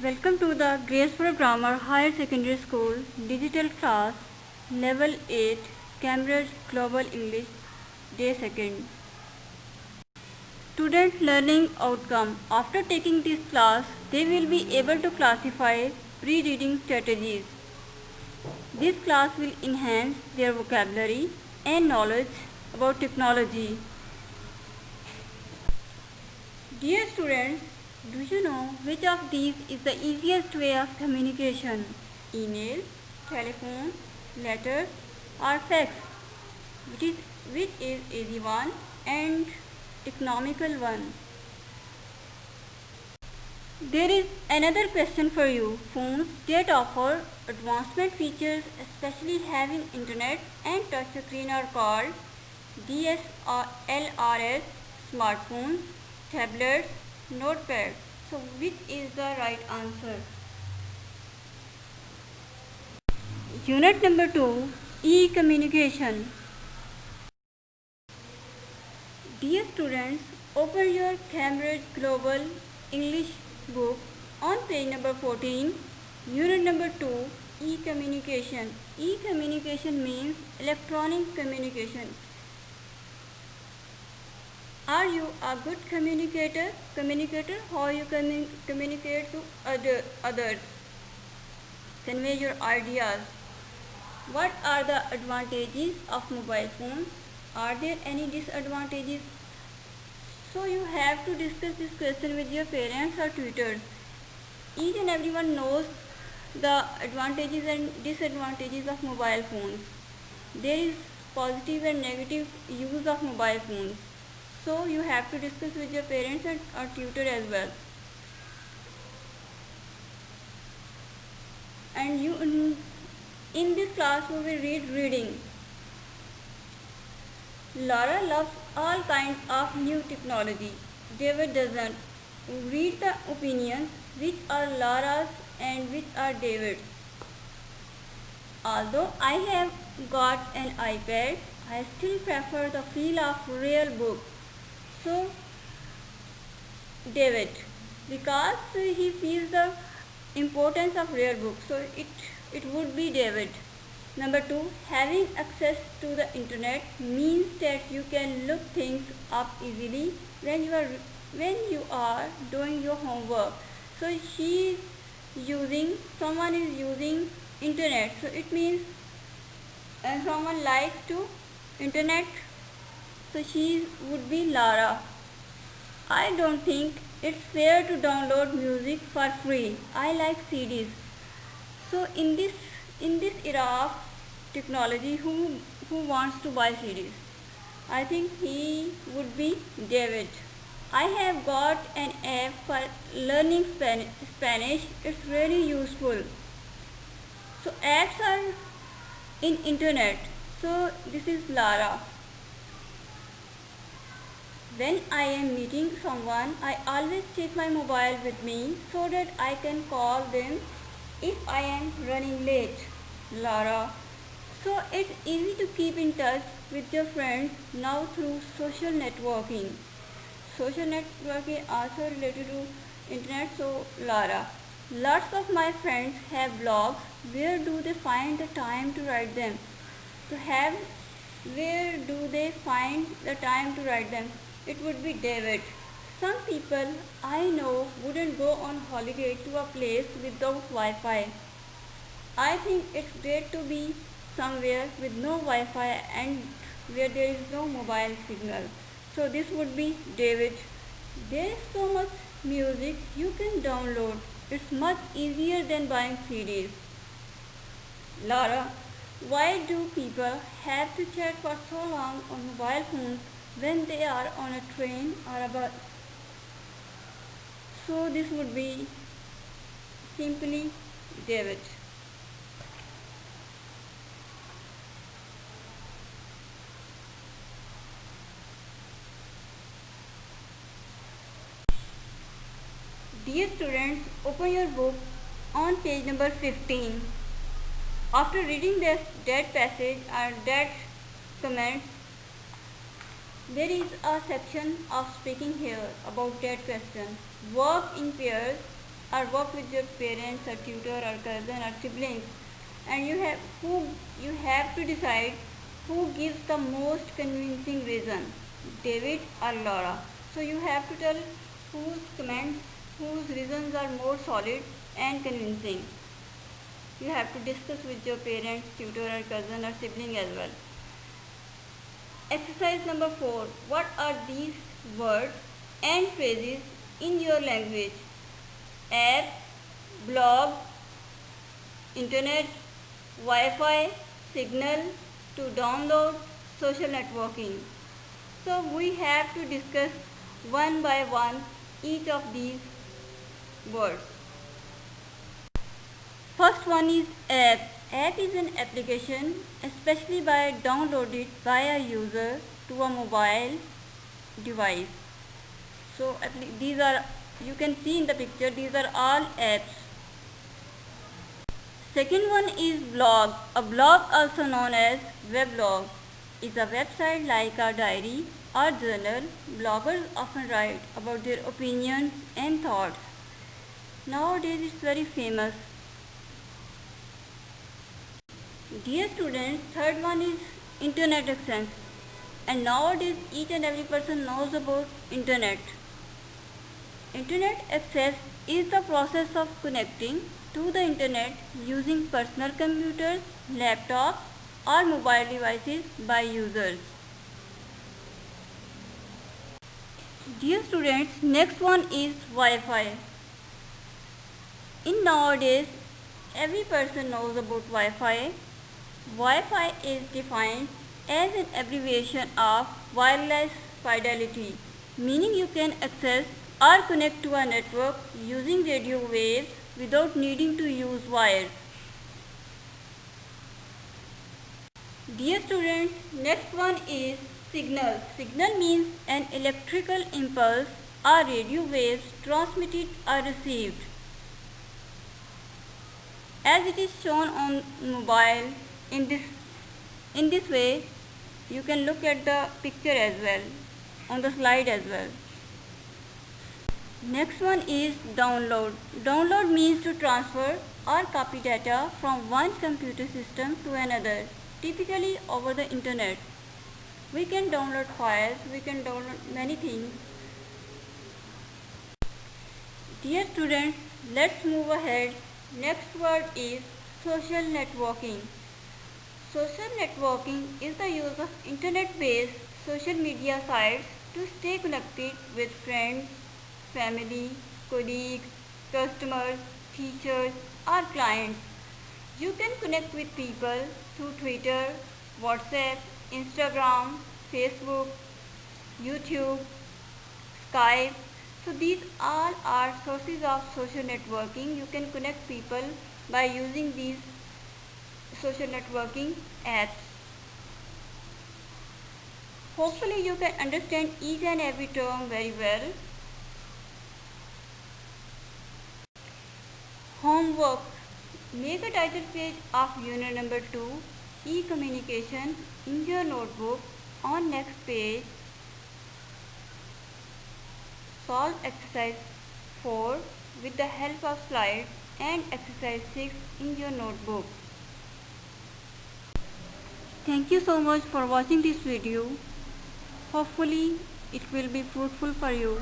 Welcome to the Graceful Grammar Higher Secondary School Digital Class Level 8 Cambridge Global English Day 2nd. Student learning outcome. After taking this class, they will be able to classify pre-reading strategies. This class will enhance their vocabulary and knowledge about technology. Dear students, do you know which of these is the easiest way of communication? Email, telephone, letters or fax? Which is easy one and economical one? There is another question for you. Phones that offer advancement features, especially having internet and touchscreen, are called DSLRs, smartphones, tablets, notepad. So which is the right answer? Unit number 2, E-communication. Dear students, open your Cambridge Global English book on page number 14, unit number 2, E-communication. E-communication means electronic communication. Are you a good communicator? How you communicate to others? Convey your ideas. What are the advantages of mobile phones? Are there any disadvantages? So you have to discuss this question with your parents or tutors. Each and everyone knows the advantages and disadvantages of mobile phones. There is positive and negative use of mobile phones. So you have to discuss with your parents and or tutor as well. And you in this class we will read reading. Laura loves all kinds of new technology. David doesn't. Read the opinions, which are Laura's and which are David's. Although I have got an iPad, I still prefer the feel of real book. So David, because he feels the importance of real book, so it would be David. Number 2, having access to the internet means that you can look things up easily when you are doing your homework. So someone is using internet, so it means someone likes to internet, so she would be Lara. I don't think it's fair to download music for free. I like CDs. So in this era of technology, who wants to buy CDs? I think he would be David. I have got an app for learning Spanish. It's really useful. So apps are in internet. So this is Lara. When I am meeting someone, I always take my mobile with me so that I can call them if I am running late. Lara. So it's easy to keep in touch with your friends now through social networking. Social networking also related to internet, so Lara. Lots of my friends have blogs. Where do they find the time to write them? Where do they find the time to write them? It would be David. Some people I know wouldn't go on holiday to a place without Wi-Fi. I think it's great to be somewhere with no Wi-Fi and where there is no mobile signal. So this would be David. There is so much music you can download. It's much easier than buying CDs. Lara, why do people have to chat for so long on mobile phones when they are on a train or a bus? So this would be simply David. Dear students, open your book on page number 15. After reading that passage and that comments, there is a section of speaking here about that question. Work in pairs or work with your parents or tutor or cousin or siblings, and you have to decide who gives the most convincing reason, David or Laura. So you have to tell whose comments, whose reasons are more solid and convincing. You have to discuss with your parents, tutor or cousin or sibling as well. Exercise number 4. What are these words and phrases in your language? App, blog, internet, Wi-Fi, signal, to download, social networking. So we have to discuss one by one each of these words. First one is app. App is an application especially by downloaded by a user to a mobile device. So these are, you can see in the picture, these are all apps. Second one is blog. A blog, also known as weblog, is a website like a diary or journal. Bloggers often write about their opinions and thoughts. Nowadays it's very famous. Dear students, third one is internet access. And nowadays each and every person knows about internet. Internet access is the process of connecting to the internet using personal computers, laptops or mobile devices by users. Dear students, next one is Wi-Fi. In nowadays, every person knows about Wi-Fi. Wi-Fi is defined as an abbreviation of wireless fidelity, meaning you can access or connect to a network using radio waves without needing to use wires. Dear students, next one is signal. Signal means an electrical impulse or radio waves transmitted or received. As it is shown on mobile, in this way, you can look at the picture as well, on the slide as well. Next one is download. Download means to transfer or copy data from one computer system to another, typically over the internet. We can download files, we can download many things. Dear students, let's move ahead. Next word is social networking. Social networking is the use of internet-based social media sites to stay connected with friends, family, colleagues, customers, teachers or clients. You can connect with people through Twitter, WhatsApp, Instagram, Facebook, YouTube, Skype. So these all are sources of social networking. You can connect people by using these social networking apps. Hopefully you can understand each and every term very well. Homework. Make a title page of unit number 2, e-communication, in your notebook. On next page, solve exercise 4 with the help of slides and exercise 6 in your notebook. Thank you so much for watching this video. Hopefully it will be fruitful for you.